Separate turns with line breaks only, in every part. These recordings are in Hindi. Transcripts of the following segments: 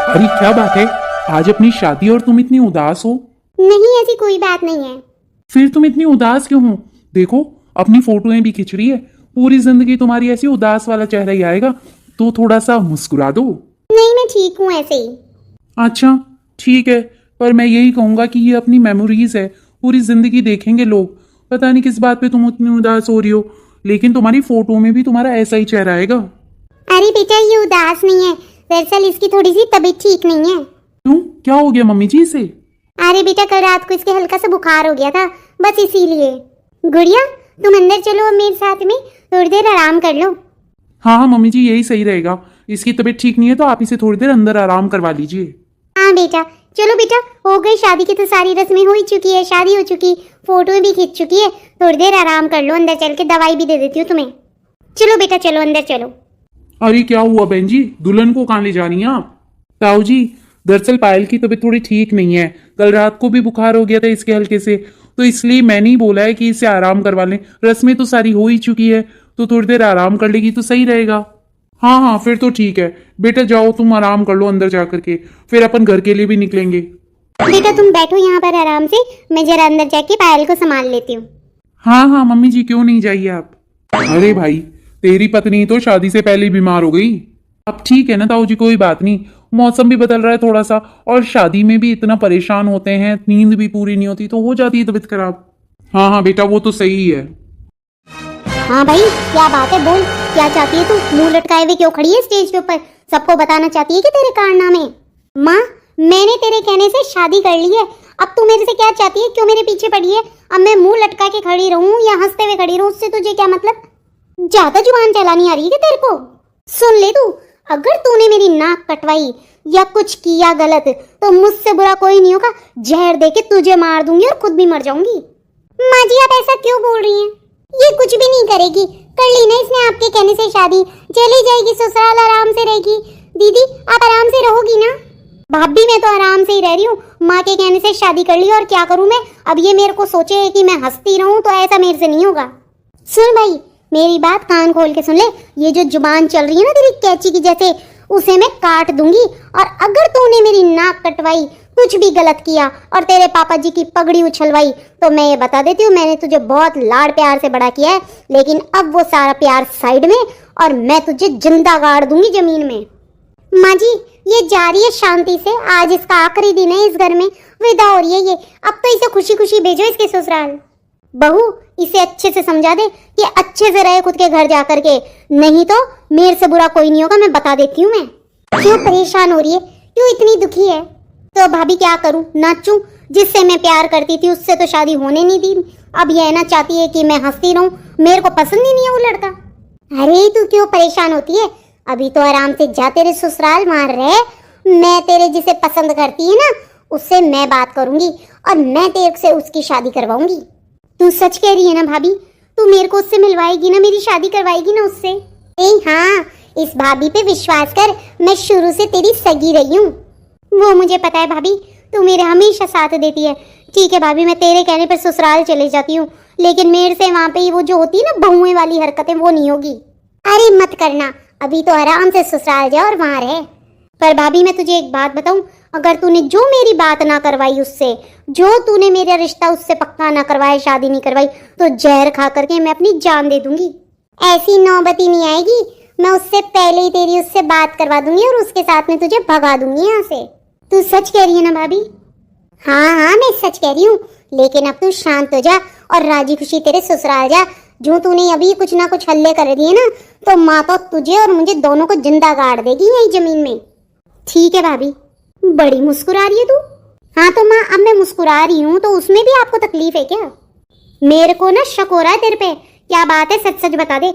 अरे क्या बात है, आज अपनी शादी और तुम इतनी उदास हो?
नहीं, ऐसी कोई बात नहीं है।
फिर तुम इतनी उदास क्यों हो? देखो अपनी फोटोएं भी खिंच रही है। पूरी जिंदगी तुम्हारी ऐसी उदास वाला चेहरा ही आएगा, तो थोड़ा सा मुस्कुरा दो।
नहीं, मैं ठीक हूँ ऐसे ही।
अच्छा ठीक है, पर मैं यही कहूंगा कि ये अपनी मेमोरीज है, पूरी जिंदगी देखेंगे लोग। पता नहीं किस बात पे तुम इतनी उदास हो रही हो, लेकिन तुम्हारी फोटो में भी तुम्हारा ऐसा ही चेहरा आएगा।
अरे बेटा, ये उदास नहीं है, दरअसल इसकी थोड़ी सी तबीयत ठीक नहीं है।
क्यों, क्या हो गया मम्मी जी से?
अरे बेटा, कल रात को इसके हल्का सा बुखार हो गया था, बस इसीलिए। गुड़िया, तुम अंदर चलो और मेरे साथ में थोड़ी देर आराम कर लो।
हाँ हाँ मम्मी जी, यही सही रहेगा। इसकी तबीयत ठीक नहीं है तो आप इसे थोड़ी देर अंदर आराम करवा लीजिए।
हाँ बेटा, चलो बेटा, हो गई शादी की तो सारी रस्में हो ही चुकी है, शादी हो चुकी, फोटो भी खींच चुकी है। थोड़ी देर आराम कर लो, अंदर चल के दवाई भी दे देती हूँ तुम्हें। चलो बेटा, चलो अंदर चलो।
अरे क्या हुआ बहन जी, दुल्हन को कहाँ ले जा रही हैं आप? ताऊ जी, दरअसल पायल की तबीयत थोड़ी ठीक नहीं है। कल रात को भी बुखार हो गया था इसके हल्के से, तो इसलिए मैंने ही बोला है कि इसे आराम करवा लें। रस्में तो सारी हो ही चुकी है, तो थोड़ी देर आराम कर लेगी तो सही रहेगा। हाँ हाँ फिर तो ठीक है। बेटा जाओ तुम आराम कर लो अंदर जा करके, फिर अपन घर के लिए भी निकलेंगे।
बेटा तुम बैठो यहाँ पर आराम से, मैं जरा अंदर जाके पायल को संभाल लेती हूँ।
हाँ हाँ मम्मी जी, क्यों नहीं जाइए आप। अरे भाई, तेरी पत्नी तो शादी से पहले ही बीमार हो गई। अब ठीक है ना ताऊ जी, कोई बात नहीं। मौसम भी बदल रहा है थोड़ा सा, और शादी में भी इतना परेशान होते हैं, नींद भी पूरी नहीं होती तो हो जाती है तबीयत खराब। हाँ हाँ बेटा, वो तो सही है।
हाँ भाई, क्या बात है, बोल क्या चाहती है तू? मुंह लटकाए हुए क्यों खड़ी है स्टेज के ऊपर? सबको बताना चाहती है कि तेरे कारनामे? माँ, मैंने तेरे कहने से शादी कर ली है, अब तू मेरे से क्या चाहती है? क्यों मेरे पीछे पड़ी है? अब मैं मुंह लटका के खड़ी रहूं या हंसते हुए खड़ी रहूं, उससे तुझे क्या मतलब? ज्यादा जुबान चलानी आ रही है क्या तेरे को? सुन ले तू, अगर तूने मेरी नाक कटवाई या कुछ किया गलत तो मुझसे बुरा कोई नहीं होगा। जहर दे के तुझे मार दूंगी और खुद भी मर जाऊंगी। माँ जी, आप ऐसा क्यों बोल रही हैं? ये कुछ भी नहीं करेगी, कर ली ना इसने आपके कहने से शादी, चली जाएगी ससुराल, आराम से रहेगी। दीदी, आप आराम से रहोगी ना? भाभी, मैं तो आराम से ही रह रही हूँ, माँ के कहने से शादी कर ली और क्या करूँ मैं? अब ये मेरे को सोचे कि मैं हंसती रहूँ, तो ऐसा मेरे से नहीं होगा। सुन भाई, मेरी बात कान खोल के सुन ले। ये जो जुबान चल रही है ना तेरी कैंची की जैसे, उसे मैं काट दूंगी। और अगर तूने मेरी नाक कटवाई, कुछ भी गलत किया और तेरे पापा जी की पगड़ी उछलवाई, तो मैं ये बता देती हूँ, मैंने तुझे बहुत लाड़ प्यार से बड़ा किया है, लेकिन अब वो सारा प्यार साइड में, और मैं तुझे जिंदा गाड़ दूंगी जमीन में। माँ जी, ये जा रही है शांति से, आज इसका आखिरी दिन है, इस घर में विदा हो रही है ये। अब तो इसे खुशी खुशी भेजो इसके ससुराल। बहू, इसे अच्छे से समझा दे कि अच्छे से रहे खुद के घर जा करके, नहीं तो मेरे से बुरा कोई नहीं होगा, मैं बता देती हूँ। मैं क्यों परेशान हो रही है, क्यों इतनी दुखी है? तो भाभी क्या करूं, नाचूं? जिससे मैं प्यार करती थी उससे तो शादी होने नहीं दी, अब यह ना चाहती है कि मैं हंसती रहूं। मेरे को पसंद ही नहीं है वो लड़का। अरे तू क्यों परेशान होती है? अभी तो आराम से जा तेरे ससुराल, मार रहे। मैं तेरे जिसे पसंद करती है ना, उससे मैं बात करूंगी और मैं तेरे से उसकी शादी करवाऊंगी। तू सच कह रही है ना भाभी? तू मेरे को उससे मिलवाएगी ना, मेरी शादी करवाएगी ना उससे? हाँ, इस भाभी पे विश्वास कर, मैं शुरू से तेरी सगी रही हूँ। वो मुझे पता है भाभी, तू मेरे हमेशा साथ देती है। ठीक है भाभी, मैं तेरे कहने पर ससुराल चले जाती हूँ, लेकिन मेरे से वहाँ पे वो जो होती है ना बहुएं वाली हरकतें, वो नहीं होगी। अरे मत करना, अभी तो आराम से ससुराल जा और वहाँ रहे। पर भाभी, मैं तुझे एक बात बताऊं, अगर तूने जो मेरी बात ना करवाई उससे, जो तूने मेरा रिश्ता उससे पक्का ना करवाया, शादी नहीं करवाई, तो जहर खा करके मैं अपनी जान दे दूंगी। ऐसी नौबत ही नहीं आएगी, मैं उससे पहले ही तेरी उससे बात करवा दूंगी और उसके साथ में तुझे भगा दूंगी यहाँ से। तू सच कह रही है ना भाभी? हाँ हाँ, मैं सच कह रही हूँ, लेकिन अब तू शांत हो जा और राजी खुशी तेरे ससुराल जा। जो तूने अभी कुछ ना कुछ हल्ले कर दिए ना, तो माँ तो तुझे और मुझे दोनों को जिंदा गाड़ देगी यही जमीन में। ठीक है भाभी। बड़ी मुस्कुरा रही है तू। हाँ तो माँ, अब मैं मुस्कुरा रही हूँ तो उसमें भी आपको तकलीफ है क्या? मेरे को ना शक हो रहा है तेरे पे। क्या बात है, सच सच बता दे।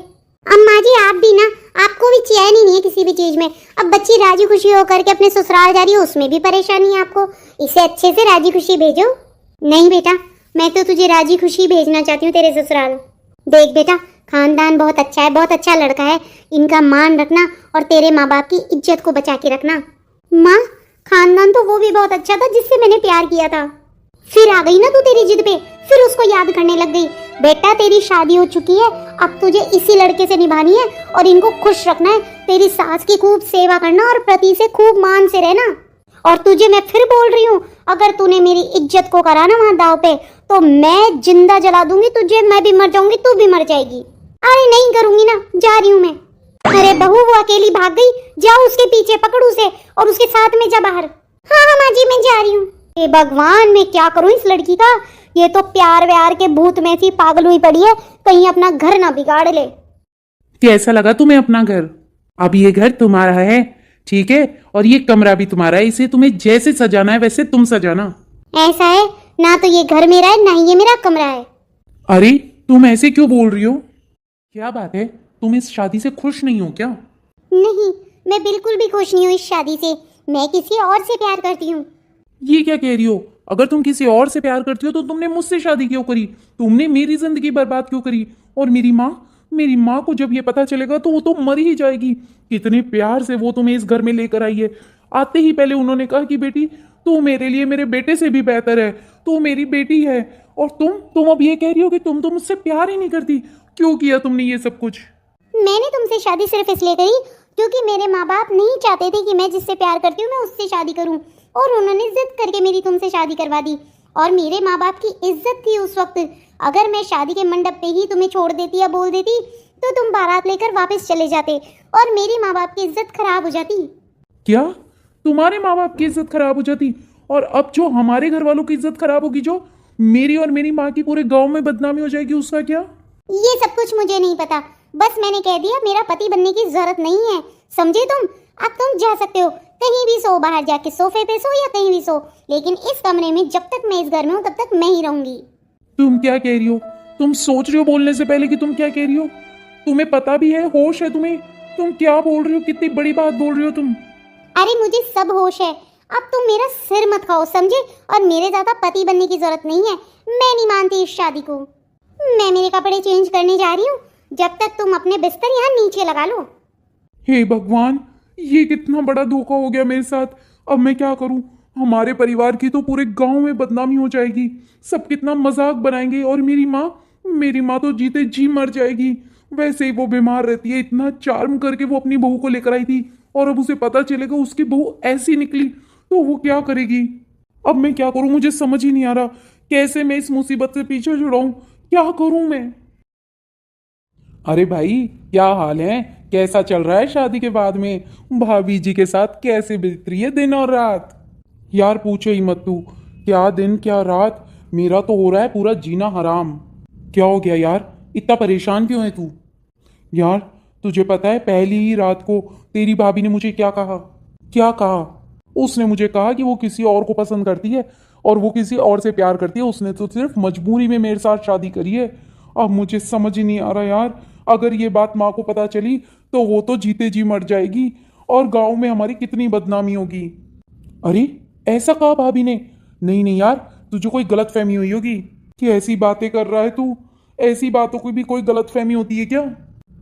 अम्मा जी, आप भी ना, आपको भी चैन ही नहीं है किसी भी चीज में। अब बच्ची राजी खुशी होकर के अपने ससुराल जा रही है, उसमें भी परेशानी है आपको। इसे अच्छे से राजी खुशी भेजो। नहीं बेटा, मैं तो तुझे राजी खुशी भेजना चाहती हूँ तेरे ससुराल। देख बेटा, खानदान बहुत अच्छा है, बहुत अच्छा लड़का है, इनका मान रखना और तेरे माँ बाप की इज्जत को बचा के रखना। माँ, खानदान तो वो भी बहुत अच्छा था जिससे मैंने प्यार किया था। फिर आ गई ना तू तेरी जिद पे, फिर उसको याद करने लग गई। बेटा, तेरी शादी हो चुकी है, अब तुझे इसी लड़के से निभानी है और इनको खुश रखना है। तेरी सास की खूब सेवा करना और प्रति से खूब मान से रहना। और तुझे मैं फिर बोल रही हूँ, अगर तूने मेरी इज्जत को करा ना वहां दाव पे, तो मैं जिंदा जला दूंगी तुझे, मैं भी मर जाऊंगी, तू भी मर जाएगी। अरे नहीं करूंगी ना, जा रही हूँ मैं। अरे बहू, वो अकेली भाग गई, जाओ उसके पीछे पकड़ उसे और उसके साथ में जा बाहर। हाँ हाँ माँ जी, मैं जा रही हूँ। हे भगवान, मैं क्या करूँ इस लड़की का, ये तो प्यार व्यार के भूत में सी पागल हुई पड़ी है, कहीं अपना घर ना बिगाड़ ले।
कैसा लगा तुम्हें अपना घर? अब ये घर तुम्हारा है, ठीक है, और ये कमरा भी तुम्हारा है। इसे तुम्हें जैसे सजाना है वैसे तुम सजाना।
ऐसा है ना, तो ये घर मेरा है ना ही ये मेरा कमरा है।
अरे तुम ऐसे क्यों बोल रही हो? क्या बात है, तुम इस शादी से खुश नहीं हो क्या?
नहीं, मैं बिल्कुल भी खुश नहीं हूँ इस शादी से। मैं किसी और से प्यार करती हूँ।
ये क्या कह रही हो? अगर तुम किसी और से प्यार करती हो तो तुमने मुझसे शादी क्यों करी? तुमने मेरी जिंदगी बर्बाद क्यों करी? और मेरी माँ को जब ये पता चलेगा तो वो तो मर ही जाएगी। कितने प्यार से वो तुम्हें इस घर में लेकर आई है। आते ही पहले उन्होंने कहा कि बेटी, तू मेरे लिए मेरे बेटे से भी बेहतर है, तू मेरी बेटी है। और तुम अब ये कह रही हो कि तुम तो मुझसे प्यार ही नहीं करती। क्यों किया तुमने ये सब कुछ?
मैंने तुमसे शादी सिर्फ इसलिए करी क्योंकि मेरे माँ बाप नहीं चाहते थे कि मैं जिससे प्यार करती हूँ मैं उससे शादी करूँ, और उन्होंने जिद करके मेरी तुमसे शादी करवा दी। और मेरे माँ बाप की इज्जत थी उस वक्त। अगर मैं शादी के मंडप पे ही तुम्हें छोड़ देती या बोल देती तो तुम बारात लेकर वापस चले जाते और मेरे माँ बाप की इज्जत खराब हो जाती।
क्या तुम्हारे माँ बाप की इज्जत खराब हो जाती? और अब जो हमारे घर वालों की इज्जत खराब होगी, जो मेरी और मेरी माँ की पूरे गांव में बदनामी हो जाएगी, उसका क्या?
ये सब कुछ मुझे नहीं पता, बस मैंने कह दिया मेरा पति बनने की जरूरत नहीं है, समझे तुम? अब तुम जा सकते हो, कहीं भी सो, बाहर जाके सोफे पे सो या कहीं भी सो, लेकिन इस कमरे में जब तक मैं इस घर में हूँ तब तक मैं ही रहूंगी।
तुम क्या कह रही हो? तुम सोच रही हो बोलने से पहले कि तुम क्या कह रही हो? तुम्हें पता भी है, होश है तुम्हें? तुम क्या बोल रही हो? कितनी बड़ी बात बोल रही हो तुम।
अरे मुझे सब होश है, अब तुम मेरा सिर मत खाओ, समझे? और मेरे ज्यादा पति बनने की जरूरत नहीं है, मैं नहीं मानती इस शादी को। मैं मेरे कपड़े चेंज करने जा रही हूँ, जब तक तुम अपने बिस्तर यहाँ नीचे लगा लो।
हे भगवान, ये कितना बड़ा धोखा हो गया मेरे साथ। अब मैं क्या करूं? हमारे परिवार की तो पूरे गांव में बदनामी हो जाएगी, सब कितना मजाक बनाएंगे। और मेरी माँ तो जीते जी मर जाएगी। वैसे ही वो बीमार रहती है, इतना चार्म करके वो अपनी बहू को लेकर आई थी, और अब उसे पता चलेगा उसकी बहू ऐसी निकली तो वो क्या करेगी? अब मैं क्या करूं? मुझे समझ ही नहीं आ रहा कैसे मैं इस मुसीबत से पीछे छुड़ाऊं। क्या करूं मैं? अरे भाई, क्या हाल है? कैसा चल रहा है शादी के बाद में? भाभी जी के साथ कैसे बीत रही है दिन और रात? यार पूछो ही मत तू, क्या दिन क्या रात, मेरा तो हो रहा है पूरा जीना हराम। क्या हो गया यार, इतना परेशान क्यों है तू? यार तुझे पता है, पहली ही रात को तेरी भाभी ने मुझे क्या कहा? क्या कहा? उसने मुझे कहा कि वो किसी और को पसंद करती है और वो किसी और से प्यार करती है। उसने तो सिर्फ मजबूरी में मेरे साथ शादी करी है। अब मुझे समझ ही नहीं आ रहा यार, अगर ये बात माँ को पता चली तो वो तो जीते जी मर जाएगी और गांव में हमारी कितनी बदनामी होगी। अरे ऐसा कहा भाभी ने? नहीं नहीं यार, तुझे कोई गलत फहमी हुई होगी कि ऐसी बातें कर रहा है तू। ऐसी बातों की भी कोई गलत फहमी होती है क्या?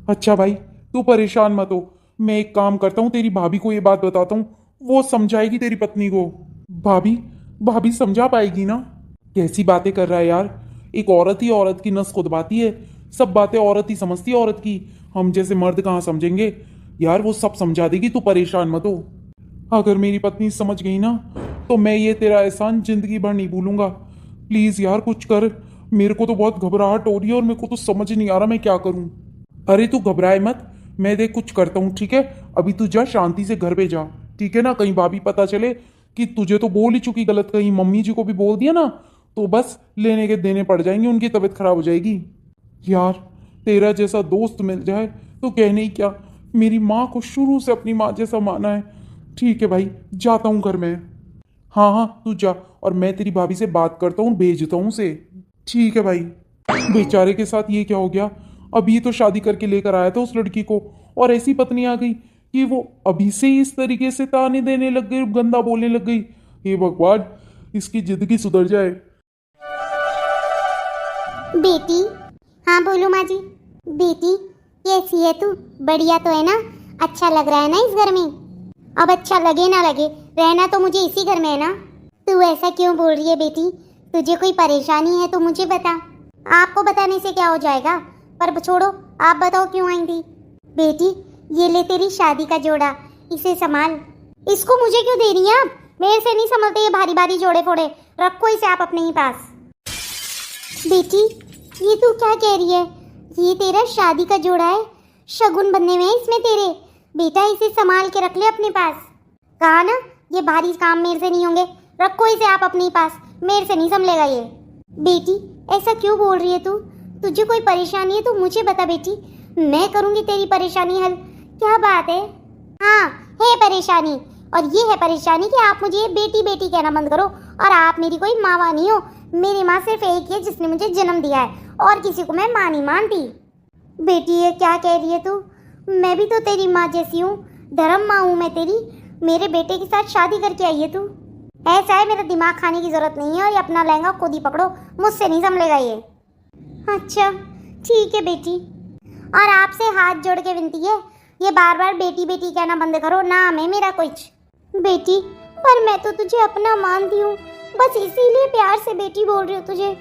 अच्छा भाई, तू परेशान मत हो, मैं एक काम करता हूँ, तेरी भाभी को ये बात बताता हूँ, वो समझाएगी तेरी पत्नी को। भाभी भाभी समझा पाएगी ना? कैसी बातें कर रहा है यार, एक औरत ही औरत की नस खुदवाती है। सब बातें औरत ही समझती है औरत की, हम जैसे मर्द कहाँ समझेंगे? यार वो सब समझा देगी, तू परेशान मत हो। अगर मेरी पत्नी समझ गई ना तो मैं ये तेरा एहसान जिंदगी भर नहीं भूलूंगा। प्लीज यार कुछ कर, मेरे को तो बहुत घबराहट हो रही है और मेरे को तो समझ नहीं आ रहा मैं क्या करूं। अरे तू घबराए मत, मैं देख कुछ करता हूँ, ठीक है? अभी तू जा, शांति से घर पे जा, ठीक है ना? कहीं भाभी पता चले कि तुझे तो बोल ही चुकी गलत, कहीं मम्मी जी को भी बोल दिया ना तो बस लेने के देने पड़ जाएंगे, उनकी तबीयत खराब हो जाएगी। यार तेरा जैसा दोस्त मिल जाए तो कहने ही क्या, मेरी माँ को शुरू से अपनी माँ जैसा माना है। ठीक है भाई, जाता हूँ घर में। हाँ हाँ तू जा, और मैं तेरी भाभी से बात करता हूँ, भेजता हूँ उसे। ठीक है भाई। बेचारे के साथ ये क्या हो गया? अभी तो शादी करके लेकर आया था उस लड़की को, और ऐसी पत्नी आ गई कि वो अभी से ही इस तरीके से ताने देने लग गई, गंदा बोलने लग गई। हे भगवान, इसकी जिंदगी सुधर जाए।
बेटी, हाँ बोलो माँ जी। बेटी कैसी है तू? बढ़िया तो है ना? अच्छा लग रहा है ना इस घर में? अब अच्छा लगे ना लगे, रहना तो मुझे इसी घर में है ना। तू ऐसा क्यों बोल रही है बेटी? तुझे कोई परेशानी है तो मुझे बता, आपको बताने से क्या हो जाएगा, पर छोड़ो, आप बताओ क्यों आई थी? बेटी ये ले तेरी शादी का जोड़ा, इसे संभाल। इसको मुझे क्यों दे रही हैं आप? मेरे से नहीं संभलते ये भारी भारी जोड़े फोड़े, रखो इसे आप अपने ही पास। बेटी ये तू क्या कह रही है? ये तेरा शादी का जोड़ा है, शगुन बंधे हुए हैं इसमें तेरे। बेटा इसे संभाल के रख ले अपने पास। कहा ना ये भारी काम मेरे से नहीं होंगे, रखो इसे आप अपने ही पास, मेरे से नहीं संभलेगा ये। बेटी ऐसा क्यों बोल रही है तू? तुझे कोई परेशानी है तो मुझे बता बेटी, मैं करूंगी तेरी परेशानी हल। क्या बात है? हाँ है परेशानी, और ये है परेशानी कि आप मुझे बेटी बेटी कहना बंद करो, और आप मेरी कोई माँ नहीं हो। मेरी माँ सिर्फ एक है जिसने मुझे जन्म दिया है, और किसी को मैं माँ नहीं मानती। बेटी ये क्या कह रही है तू? मैं भी तो तेरी माँ जैसी हूँ, धर्म माँ हूँ मैं तेरी। मेरे बेटे के साथ शादी करके आई है तू। ऐसा है मेरा दिमाग खाने की जरूरत नहीं है, और ये अपना लहंगा खुद ही पकड़ो, मुझसे नहीं संभलेगा ये। अच्छा ठीक है बेटी, और आपसे हाथ जोड़ के विनती है, ये बार बार बेटी बेटी कहना बंद करो, नाम है मेरा कुछ। बेटी पर मैं तो तुझे अपना मानती हूँ, बस इसीलिए प्यार से बेटी बोल रही हूँ तुझे।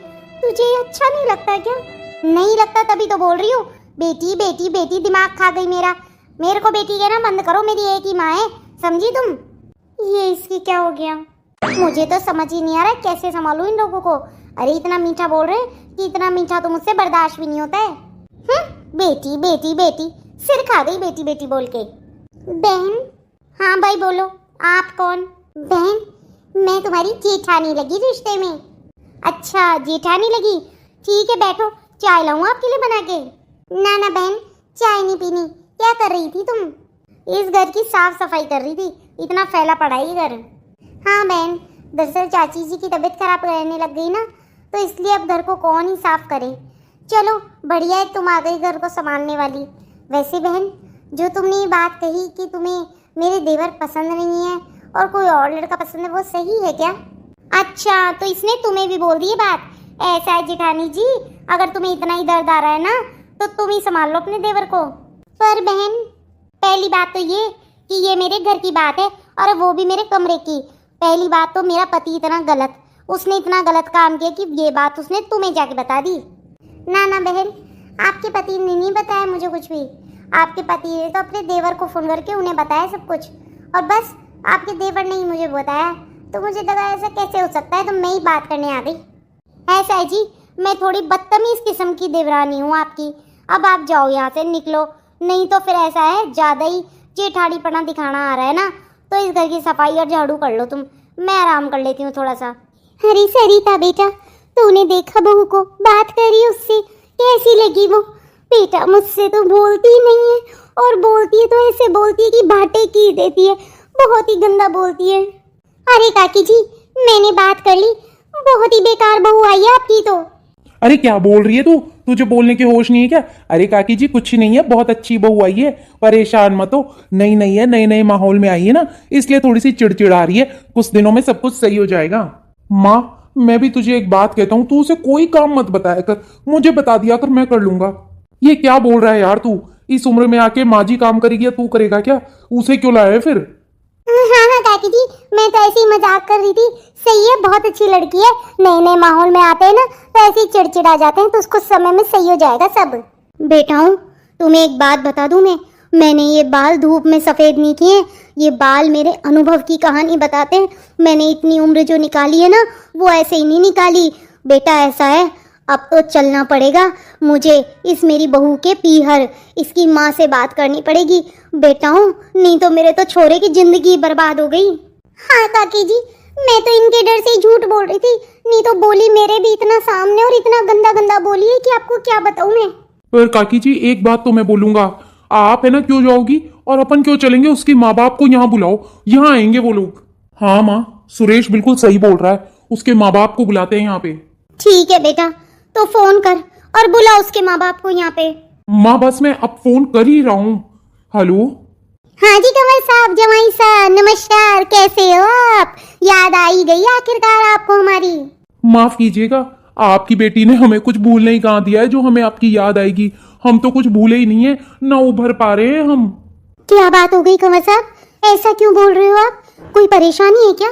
तुझे ये अच्छा नहीं लगता क्या? नहीं लगता तभी तो बोल रही हूँ। बेटी बेटी बेटी दिमाग खा गई मेरा। मेरे को बेटी कहना बंद करो, मेरी एक ही माँ है, समझी तुम? ये इसकी क्या हो गया? मुझे तो समझ ही नहीं आ रहा कैसे संभालूं इन लोगों को। अरे इतना मीठा बोल रहे कि इतना मीठा तो मुझसे बर्दाश्त भी नहीं होता है। बेटी बेटी बेटी, सिर खा गई बेटी बेटी बोल के। बहन। हाँ भाई बोलो, आप कौन? बहन मैं तुम्हारी जेठानी लगी रिश्ते में। अच्छा जेठानी लगी, ठीक है बैठो, चाय लाऊं आपके लिए बना के? ना ना बहन चाय नहीं पीनी। क्या कर रही थी तुम? इस घर की साफ सफाई कर रही थी, इतना फैला पड़ा है घर। हाँ बहन, दरअसल चाची जी की तबीयत खराब रहने लग गई ना, तो इसलिए अब घर को कौन ही साफ करे। चलो बढ़िया है तुम आ गई घर को संभालने वाली। वैसे बहन जो तुमने ये बात कही कि तुम्हें मेरे देवर पसंद नहीं है और कोई और लड़का पसंद है, वो सही है क्या? अच्छा तो इसने तुम्हें भी बोल दी ये बात? ऐसा है जेठानी जी, अगर तुम्हें इतना ही दर्द आ रहा है ना तो तुम ही संभाल लो अपने देवर को। पर बहन पहली बात तो ये कि ये मेरे घर की बात है, और वो भी मेरे कमरे की। पहली बात तो मेरा पति इतना गलत, उसने इतना गलत काम किया कि ये बात उसने तुम्हें जाके बता दी। ना ना बहन आपके पति ने नहीं बताया मुझे कुछ भी। आपके पति ने तो अपने देवर को फोन करके उन्हें बताया सब कुछ, और बस आपके देवर ने ही मुझे बताया। तो मुझे लगा ऐसा कैसे हो सकता है, तो मैं ही बात करने आ गई। ऐसा है जी, मैं थोड़ी बदतमीज किस्म की देवरानी हूँ आपकी। अब आप जाओ यहाँ से, निकलो, नहीं तो फिर ऐसा है ज़्यादा ही जेठाड़ीपना दिखाना आ रहा है ना, तो इस घर की सफाई और झाड़ू कर लो तुम, मैं आराम कर लेती हूँ थोड़ा सा। अरे सरिता बेटा तूने देखा बहू को, बात करी उससे, कैसी लगी वो? बेटा मुझसे तो बोलती ही नहीं है, और बोलती है तो ऐसे बोलती है कि बातें की देती है, बहुत ही गंदा बोलती है। अरे काकी जी मैंने बात कर ली, बहुत ही बेकार बहू आई है आपकी तो।
अरे क्या बोल रही है तू? तुझे बोलने की होश नहीं है क्या? अरे काकी जी कुछ नहीं है, बहुत अच्छी बहू आई है, परेशान मत हो। नई नई है, नए नए माहौल में आई है ना, इसलिए थोड़ी सी चिड़चिड़ा रही है। कुछ दिनों में सब कुछ सही हो जाएगा। माँ मैं भी तुझे एक बात कहता हूँ, तू उसे कोई काम मत बताया कर, मुझे बता दिया कर, मैं कर लूंगा। ये क्या बोल रहा है यार तू? इस उम्र में आके माँ जी काम करेगी या तू करेगा क्या? उसे क्यों लाया है फिर?
हाँ हाँ काकी जी मैं तो ऐसे ही मजाक कर रही थी। सही है, बहुत अच्छी लड़की है। नए नए माहौल में आते हैं ना तो ऐसे ही चिड़चिड़ा जाते हैं, तो उसको समय में सही हो जाएगा सब। बेटा हूँ तुम्हें एक बात बता दूं, मैंने ये बाल धूप में सफेद नहीं किए, ये बाल मेरे अनुभव की कहानी बताते हैं। मैंने इतनी उम्र जो निकाली है ना वो ऐसे ही नहीं निकाली। बेटा ऐसा है, अब तो चलना पड़ेगा मुझे इस मेरी बहू के पीहर, इसकी माँ से बात करनी पड़ेगी बेटा हूँ, नहीं तो मेरे तो छोरे की जिंदगी बर्बाद हो गई। हाँ काकी जी मैं तो इनके डर से ही झूठ बोल रही थी, नहीं तो बोली मेरे भी इतना सामने और इतना गंदा गंदा बोली है कि आपको क्या बताऊं मैं।
पर काकी जी एक बात तो मैं बोलूंगा, आप है ना क्यों जाओगी और अपन क्यों चलेंगे? उसके माँ बाप को यहाँ बुलाओ, यहाँ आएंगे वो लोग। हाँ माँ सुरेश बिल्कुल सही बोल रहा है, उसके माँ बाप को बुलाते हैं यहाँ पे। ठीक
है बेटा तो फोन कर और बुला उसके माँ बाप को यहाँ पे।
माँ बस मैं अब फोन कर ही रहा हूँ। हेलो।
हाँ जी कंवर साहब, जमाई साहब नमस्कार, कैसे हो आप? याद आई गई आखिरकार आपको हमारी।
माफ कीजिएगा, आपकी बेटी ने हमें कुछ भूलने ही कहाँ दिया है जो हमें आपकी याद आएगी। हम तो कुछ भूले ही नहीं है, ना उभर पा रहे हैं हम।
क्या बात हो गई कंवर साहब, ऐसा क्यों बोल रहे हो आप? कोई परेशानी है क्या?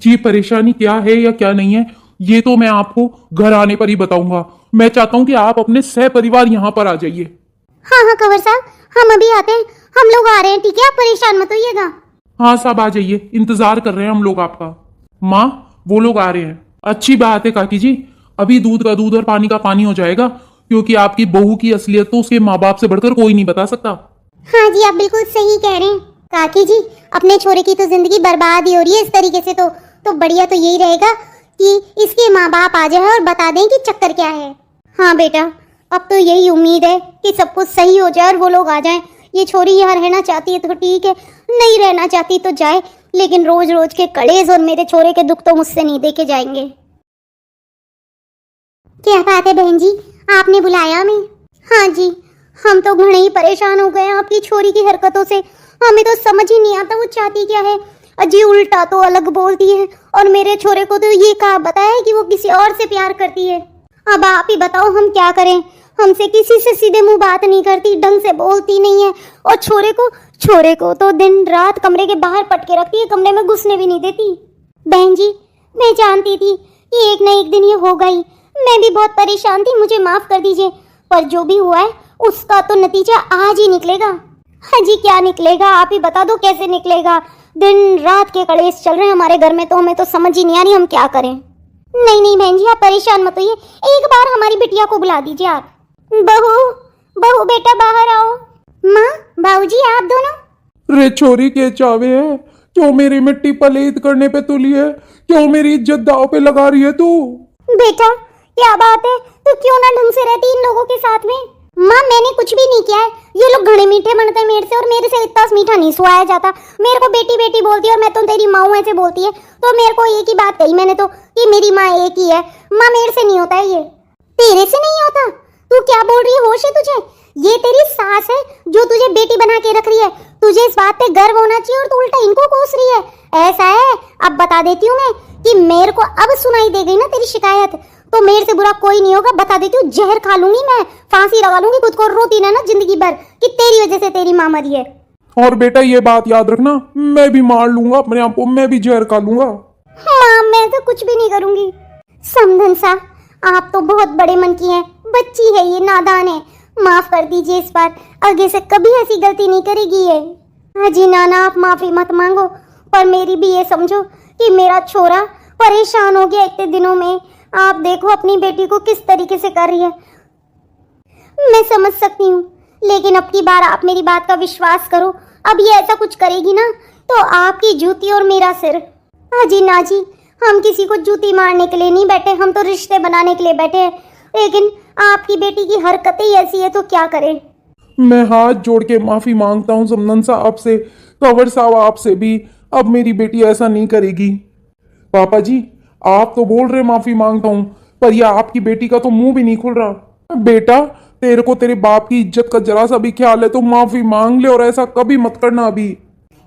जी परेशानी क्या है या क्या नहीं है ये तो मैं आपको घर आने पर ही बताऊंगा। मैं चाहता हूँ कि आप अपने सह परिवार यहाँ पर आ जाइए।
हाँ हाँ कंवर साहब हम अभी आते हैं, हम लोग आ रहे हैं, ठीक है? आप परेशान मत होइएगा।
हाँ सब आ जाइए, इंतजार कर रहे हैं हम लोग आपका। माँ वो लोग आ रहे हैं। अच्छी बात है काकी जी, अभी दूध का दूध और पानी का पानी हो जाएगा, क्योंकि आपकी बहू की असलियत तो उसके माँ बाप से बढ़कर कोई नहीं बता सकता।
हाँ जी, आप बिल्कुल सही कह रहे हैं काकी जी। अपने छोरे की तो जिंदगी बर्बाद ही हो रही है इस तरीके से। तो बढ़िया तो यही रहेगा कि इसके माँ बाप आ जाए और बता दें कि चक्कर क्या है। हाँ बेटा, अब तो यही उम्मीद है कि सब कुछ सही हो जाए और वो लोग आ जाएं। ये छोरी यहाँ रहना चाहती है तो ठीक है, नहीं रहना चाहती तो जाए, लेकिन रोज रोज के कलेश और मेरे छोरे के दुख तो मुझसे नहीं देखे जाएंगे। क्या बात है बहन जी, आपने बुलाया हमें? हाँ जी, हम तो घणे ही परेशान हो गए आपकी छोरी की हरकतों से। हमें तो समझ ही नहीं आता वो चाहती क्या है। अजी उल्टा तो अलग बोलती है और मेरे छोरे को तो ये कहा बताया है कि वो किसी और से प्यार करती है। अब आप ही बताओ हम क्या करें? हमसे किसी से सीधे मुंह बात नहीं करती, ढंग से बोलती नहीं है, और छोरे को तो दिन रात कमरे के बाहर पटके रखती है, कमरे में घुसने भी नहीं देती। बहन जी, मैं जानती थी कि एक न एक दिन ये होगा ही। मैं भी बहुत परेशान थी, मुझे माफ कर दीजिए, पर जो भी हुआ है उसका तो नतीजा आज ही निकलेगा। हाँ जी, क्या निकलेगा आप ही बता दो, कैसे निकलेगा? दिन रात के कलेश चल रहे हैं हमारे घर में, तो हमें तो समझ ही नहीं आ रही हम क्या करें। नहीं बहन जी, आप परेशान मत होइए, एक बार हमारी बिटिया को बुला दीजिए आप। बहू बेटा बाहर आओ। माँ बाबूजी आप दोनों।
रे छोरी के चावे है, क्यों मेरी मिट्टी पलीत करने पे तुली है? क्यों मेरी इज्जत दाव पे लगा रही है तू?
बेटा क्या बात है, तू क्यों ना ढंग से रहती इन लोगों के साथ में? माँ मैंने कुछ भी नहीं किया है, ये लोग घड़े मीठे बनते हैं मेरे से, और मेरे से इतना मीठा नहीं सुहाया जाता। मेरे को बेटी बेटी बोलती है और मैं तो तेरी माँ ऐसे बोलती है, तो मेरे को एक ही बात कही मैंने तो कि मेरी माँ एक ही है। माँ मेरे से नहीं होता है ये। तेरे से नहीं होता? तू क्या बोल रही है, होश है तुझे? ये तेरी सास है जो तुझे बेटी बना के रख रही है, तुझे इस बात पे गर्व होना चाहिए और तू उल्टा इनको कोस रही है। ऐसा है, अब बता देती हूँ मैं कि मेरे को अब सुनाई दे गई ना तेरी शिकायत, तो मेरे से बुरा कोई नहीं होगा। बता देती हूँ, जहर खा लूंगी मैं, फांसी लगा लूंगी खुद को, रोती ना जिंदगी भर कि तेरी वजह से तेरी माँ मरी है।
और बेटा ये बात याद रखना, मैं भी मार लूंगा अपने आप को, मैं भी जहर खा लूंगा।
हाँ मैं तो कुछ भी नहीं करूंगी। समधन सा, आप तो बहुत बड़े मन की हैं, बच्ची है ये, नादान है, माफ कर दीजिए इस बार, आगे से कभी ऐसी गलती नहीं करेगी ये। अजी नाना आप माफी मत मांगो, पर मेरी भी ये समझो कि मेरा छोरा परेशान हो गया इतने दिनों में। आप देखो अपनी बेटी को किस तरीके से कर रही है। मैं समझ सकती हूँ, लेकिन अब की बार आप मेरी बात का विश्वास करो, अब ये ऐसा कुछ करेगी ना तो आपकी जूती और मेरा सिर। अजी ना जी, हम किसी को जूती मारने के लिए नहीं बैठे, हम तो रिश्ते बनाने के लिए बैठे हैं, लेकिन आपकी बेटी की हरकतें ही ऐसी है तो क्या करें।
मैं हाथ जोड़ के माफी मांगता हूँ समनन साहब आपसे, कंवर साहब आपसे भी, अब मेरी बेटी ऐसा नहीं करेगी। पापा जी आप तो बोल रहे माफी मांगता हूँ, पर यह आपकी बेटी का तो मुंह भी नहीं खुल रहा। बेटा तेरे को तेरे बाप की इज्जत का जरा सा भी ख्याल है तो माफी मांग ले, और ऐसा कभी मत करना अभी।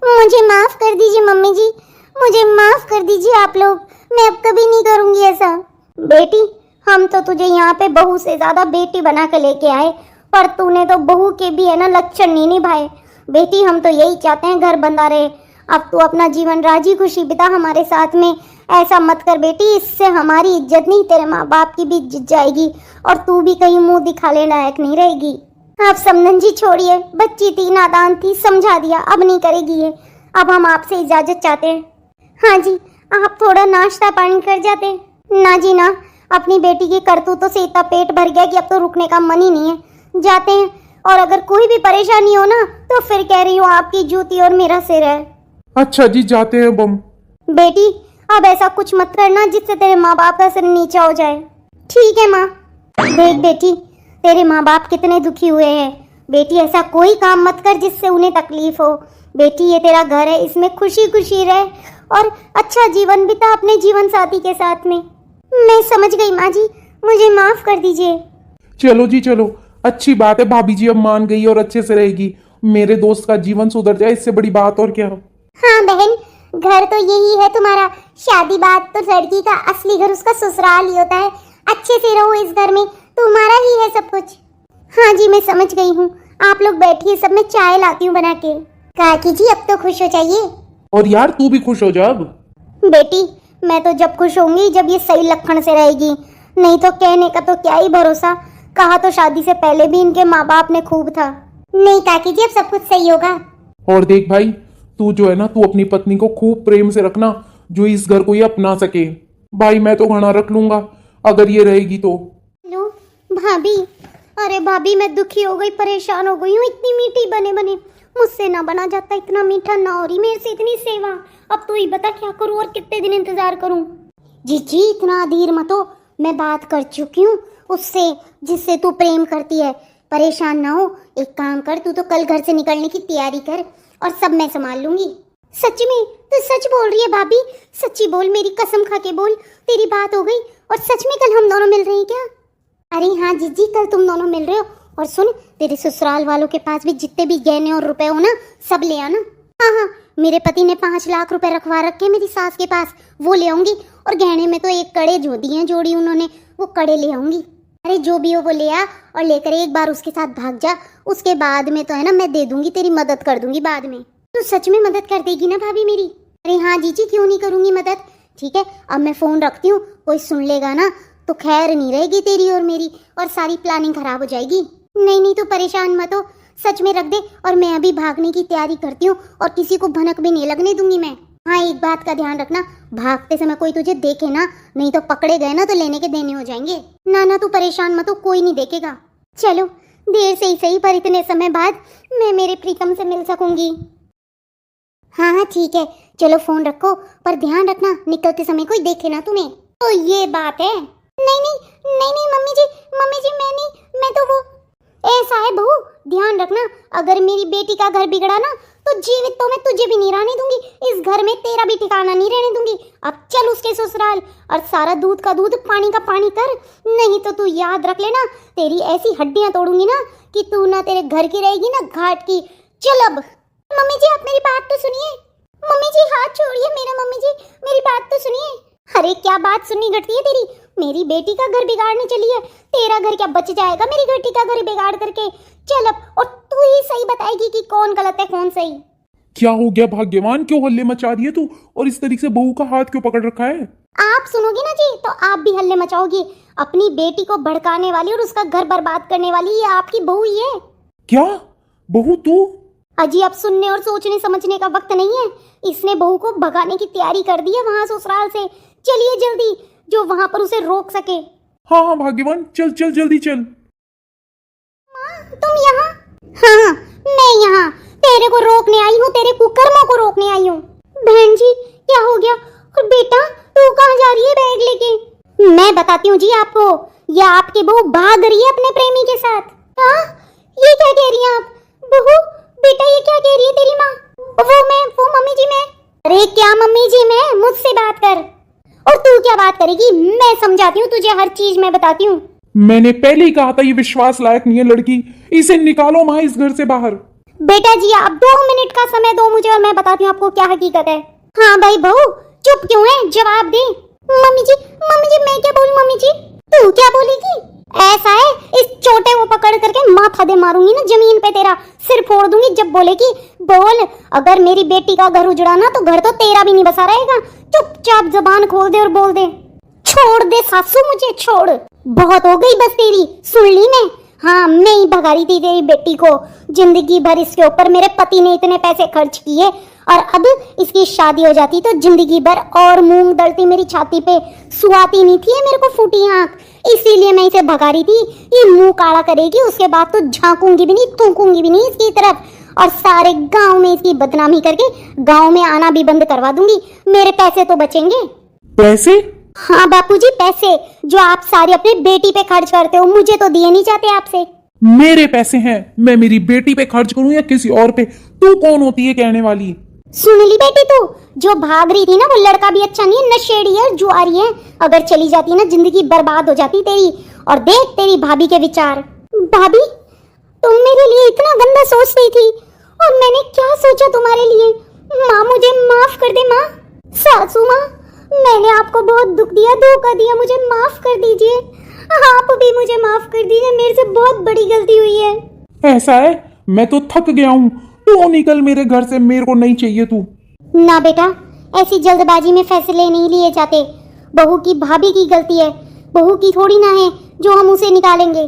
मुझे माफ कर दीजिए मम्मी जी, मुझे माफ कर दीजिए आप लोग, मैं अब कभी नहीं करूंगी ऐसा। बेटी हम तो तुझे यहाँ पे बहू से ज्यादा बेटी बना के लेके आए, पर तूने तो बहू के भी है ना लक्षण नहीं निभाए। बेटी हम तो यही चाहते हैं घर बंधा रहे, अब तू अपना जीवन राजी खुशी बिता हमारे साथ में। ऐसा मत कर बेटी, इससे हमारी इज्जत नहीं तेरे माँ बाप की भी इज्जत जाएगी, और तू भी कहीं मुंह दिखाने लायक नहीं रहेगी। आप समधन जी छोड़िए, बच्ची थी नादान थी, समझा दिया, अब नहीं करेगी ये। अब हम आपसे इजाजत चाहते हैं। हाँ जी, आप थोड़ा नाश्ता पानी कर जाते। ना जी ना, अपनी बेटी की करतूतों से इतना पेट भर गया कि अब तो रुकने का मन ही नहीं है। जाते हैं, और अगर कोई भी परेशानी हो ना तो फिर कह रही हूँ आपकी जूती और मेरा सिर है।
अच्छा जी जाते हैं बम।
बेटी अब ऐसा कुछ मत करना जिससे तेरे माँ बाप का सिर नीचा हो जाए। ठीक है माँ। देख बेटी, तेरे माँ बाप कितने दुखी हुए हैं। बेटी ऐसा कोई काम मत कर जिससे उन्हें तकलीफ हो। बेटी ये तेरा घर है, इसमें खुशी खुशी रहे और अच्छा जीवन बिता अपने जीवन साथी के साथ में। मैं समझ गई माँ जी, मुझे माफ कर दीजिए।
चलो जी चलो, अच्छी बात है, भाभी जी अब मान गई और अच्छे से रहेगी। मेरे दोस्त का जीवन सुधर जाए, इससे बड़ी बात और क्या।
हाँ बहन, घर तो यही है तुम्हारा, शादी बात तो लड़की का असली घर उसका ससुराल ही होता है। अच्छे से रहो इस घर में, तुम्हारा ही है सब कुछ। हाँ जी मैं समझ गई हूँ, आप लोग बैठिए, सब मैं चाय लाती हूँ बना के। काकी जी अब तो खुश हो जाइए।
और यार तू भी खुश हो जा अब।
बेटी मैं तो जब खुश होंगी जब ये सही लक्षण से रहेगी, नहीं तो कहने का तो क्या ही भरोसा। कहा तो शादी से पहले भी इनके माँ बाप ने खूब था। नहीं काकी जी, अब सब कुछ सही होगा।
और देख भाई, तू जो है ना, तू अपनी पत्नी को खूब प्रेम से रखना, जो इस घर को ये अपना सके। भाई मैं तो खाना रख लूंगा अगर ये रहेगी तो।
लो भाभी, अरे भाभी मैं दुखी हो गई, परेशान हो गई हूँ। इतनी मीठी बने बने मुझसे ना बना जाता, इतना मीठा ना हो रही मेरे से इतनी सेवा। अब तू ही बता क्या करूँ और कितने दिन इंतजार करूँ। जी इतना अधीर मत हो, मैं बात कर चुकी हूँ उससे जिससे तू प्रेम करती है। परेशान ना हो, एक काम कर, तू तो कल घर से निकलने की तैयारी कर और सब मैं संभाल लूंगी। सच में तू सच बोल रही है भाभी? सच्ची बोल, मेरी कसम खा के बोल, तेरी बात हो गई और सच में कल हम दोनों मिल रहे हैं क्या? अरे हाँ जीजी, कल तुम दोनों मिल रहे हो। और सुन, तेरे ससुराल वालों के पास भी जितने भी गहने और रुपए हो ना, सब ले आना। हाँ, मेरे पति ने 5 लाख रुपए रखवा रखे हैं मेरी सास के पास, वो ले आऊंगी। और गहने में तो एक कड़े जो दिए हैं जोड़ी उन्होंने, वो कड़े ले आऊंगी। अरे जो भी हो वो ले आ, और लेकर एक बार उसके साथ भाग जा। उसके बाद में तो है ना, मैं दे दूंगी, तेरी मदद कर दूंगी बाद में। तू सच में मदद कर देगी ना भाभी मेरी? अरे हाँ जीजी, क्यों नहीं करूंगी मदद। ठीक है, अब मैं फोन रखती हूँ, कोई सुन लेगा ना तो खैर नहीं रहेगी तेरी और मेरी, और सारी प्लानिंग खराब हो जाएगी। नहीं तू परेशान मत हो, सच में रख दे, और मैं अभी भागने की तैयारी करती हूँ और किसी को भनक भी नहीं लगने दूंगी मैं। हाँ, एक बात का ध्यान रखना, भागते समय कोई तुझे देखे ना, नहीं तो पकड़े गए ना तो लेने के देने हो जाएंगे। ना तू परेशान मत हो, कोई नहीं देखेगा। चलो देर से ही सही, पर इतने समय बाद मैं मेरे प्रीतम से मिल सकूंगी। हाँ ठीक है, चलो फोन रखो, पर ध्यान रखना निकलते समय कोई देखे ना तुम्हें। तो ये बात है। नहीं मम्मी जी मैं तो वो ऐसा है बहू, ध्यान रखना, अगर मेरी बेटी का घर बिगड़ा ना तो जीवित तो मैं तुझे भी नहीं रहने दूंगी, इस घर में तेरा भी ठिकाना नहीं रहने दूंगी। अब चल उसके ससुराल और सारा दूध का दूध पानी का पानी कर, नहीं तो तू याद रख लेना, तेरी ऐसी हड्डियां तोड़ूंगी ना कि तू ना तेरे घर की रहेगी ना घाट की। चल अब। मम्मी जी आप मेरी बात तो सुनिए। मम्मी जी हाथ छोड़िए मेरा, मम्मी जी मेरी बात तो सुनिए। अरे क्या बात सुननी घटती है तेरी? मेरी बेटी का घर बिगाड़ने चली है, तेरा घर क्या बच जाएगा मेरी बेटी का घर बिगाड़ करके। चल अब, और तू ही सही बताएगी कि कौन गलत है कौन सही।
क्या हो गया भाग्यवान, क्यों हल्ले मचा रही है तू, और इस तरीके से बहू का हाथ क्यों पकड़ रखा है?
आप सुनोगी ना जी तो आप भी हल्ले मचाओगी। अपनी बेटी को भड़काने वाली और उसका घर बर्बाद करने वाली ये आपकी बहू ही है।
क्या बहू तू?
अजी अब सुनने और सोचने समझने का वक्त नहीं है, इसने बहू को भगाने की तैयारी कर दी है वहां ससुराल से। चलिए जल्दी, जो वहां पर उसे रोक सके।
हाँ भाग्यवान, चल जल्दी चल।
तुम यहाँ? हाँ मैं यहाँ तेरे को रोकने आई हूँ, तेरे कुकर्मों को रोकने आई हूँ। बहन जी क्या हो गया? और बेटा तू कहाँ जा रही है बैग लेके? मैं बताती हूँ जी आपको, ये आपकी बहू भाग रही है अपने प्रेमी के साथ। हाँ ये क्या कह रही हैं आप? बहू बेटा ये क्या कह रही है तेरी माँ? वो मम्मी जी मैं। अरे क्या मम्मी जी मैं, मुझसे बात कर। और तू क्या बात करेगी? मैं समझाती हूँ तुझे, हर चीज मैं बताती हूँ।
मैंने पहले ही कहा था ये विश्वास लायक नहीं है लड़की, इसे निकालो माँ इस घर से बाहर।
बेटा जी आप 2 मिनट का समय दो मुझे और मैं बताती हूँ आपको क्या हकीकत है। हाँ भाई बहू चुप क्यों है, जवाब दे। मम्मी जी मैं क्या बोलूं? मम्मी जी तू क्या बोलेगी? ऐसा है, इस छोटे को पकड़ करके माथा दे मारूंगी ना जमीन पे, तेरा सिर फोड़ दूंगी जब बोलेगी। बोल, अगर मेरी बेटी का घर उजड़ा ना तो घर तो तेरा भी नहीं बसा रहेगा। चुपचाप जबान खोल दे और बोल दे। छोड़ दे सासू, मुझे छोड़, बहुत हो गई बस तेरी, सुन ली मैं। हाँ मैं ही भगा रही थी तेरी बेटी को, जिंदगी भर इसके ऊपर मेरे पति ने इतने पैसे खर्च किए, और अब इसकी शादी हो जाती तो जिंदगी भर और मूंग दलती मेरी छाती पे, सुहाती नहीं थी मेरे को फूटी आंख, इसीलिए मैं इसे भगा रही थी। ये मुंह काला करेगी उसके बाद तो झांकूंगी भी नहीं, थूकूंगी भी नहीं इसकी तरफ, और सारे गांव में इसकी बदनामी करके गांव में आना भी बंद करवा दूंगी। मेरे पैसे तो बचेंगे।
पैसे?
हाँ बापूजी पैसे, जो आप सारे अपनी बेटी पे खर्च करते हो, मुझे तो दिए नहीं जाते आपसे।
मेरे पैसे हैं, मैं मेरी बेटी पे खर्च करूं या किसी और पे? तू कौन होती है कहने वाली?
सुन ली बेटी, तू जो भाग रही थी ना वो लड़का भी अच्छा नहीं है, नशेड़ी है, जुआरी है। अगर चली जाती ना जिंदगी बर्बाद हो जाती तेरी। और देख तेरी भाभी के विचार। भाभी तुम मेरे लिए इतना गंदा सोच रही थी और मैंने क्या सोचा तुम्हारे लिए। माँ मुझे माफ कर दे। माँ, सासू माँ, मैंने आपको बहुत दुख दिया, धोखा दिया, मुझे माफ कर दीजिए। आप भी मुझे माफ कर दीजिए, मेरे से बहुत बड़ी गलती हुई है।
ऐसा है, मैं तो थक गया हूँ, तू निकल मेरे घर से, मेरे को नहीं चाहिए तू।
ना बेटा, ऐसी जल्दबाजी में फैसले नहीं लिए जाते। बहू की भाभी की गलती है, बहू की थोड़ी ना है जो हम उसे निकालेंगे।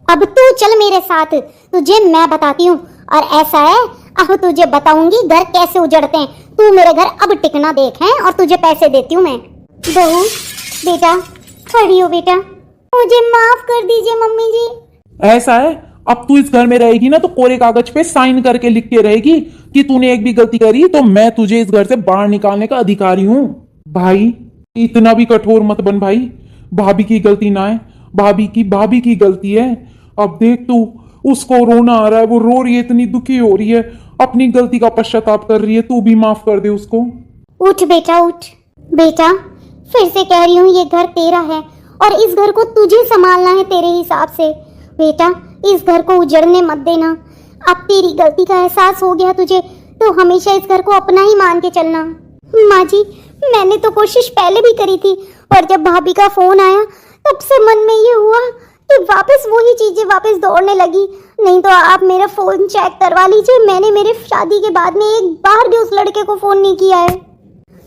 अब तू चल मेरे साथ, तुझे मैं बताती हूँ। और ऐसा है, अब तुझे बताऊंगी घर कैसे उजड़ते हैं। तू मेरे घर अब टिकना देख है, और तुझे पैसे देती हूँ मैं। बहू बेटा, खड़ी हो बेटा, मुझे माफ कर दीजिए मम्मी जी।
ऐसा है, अब तू इस घर में रहेगी ना तो कोरे कागज पे साइन करके लिख के रहेगी कि तूने एक भी गलती करी तो मैं तुझे इस घर से बाहर निकालने का अधिकारी हूँ। भाई इतना भी कठोर मत बन भाई, भाभी की गलती ना है, भाभी की गलती है। अब देख तू, उसको रोना आ रहा है, वो रो रही है, इतनी दुखी हो रही है, अपनी गलती का पश्चाताप कर रही है, तू भी माफ कर दे उसको।
उठ बेटा उठ। बेटा फिर से कह रही हूँ, ये घर तेरा है और इस घर को तुझे संभालना है तेरे हिसाब से। बेटा इस घर को उजड़ने मत देना। अब तेरी गलती का एहसास हो गया तुझे, तो हमेशा इस घर को अपना ही मान के चलना। माँ जी, मैंने तो कोशिश पहले भी करी थी, और जब भाभी का फोन आया तब से मन में ये हुआ कि वापस वही चीजें वापस दौड़ने लगी। नहीं तो आप मेरा फोन चेक करवा लीजिए, मैंने मेरे शादी के बाद में एक बार भी उस लड़के को फोन नहीं किया है।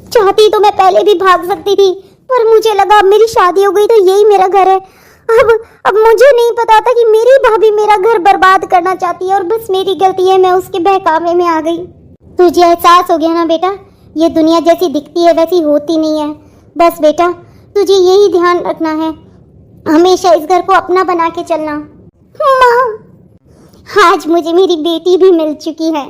चाहती तो मैं पहले भी भाग सकती थी, पर मुझे लगा अब मेरी शादी हो गई तो यही मेरा घर है। अब मुझे नहीं पता था कि मेरी भाभी मेरा घर बर्बाद करना चाहती है, और बस मेरी गलती है, मैं उसके बहकावे में आ गई। तुझे एहसास हो गया ना बेटा, ये दुनिया जैसी दिखती है वैसी होती नहीं है। बस बेटा तुझे यही ध्यान रखना है, हमेशा इस घर को अपना बना के चलना। माँ, आज मुझे मेरी बेटी भी मिल चुकी है।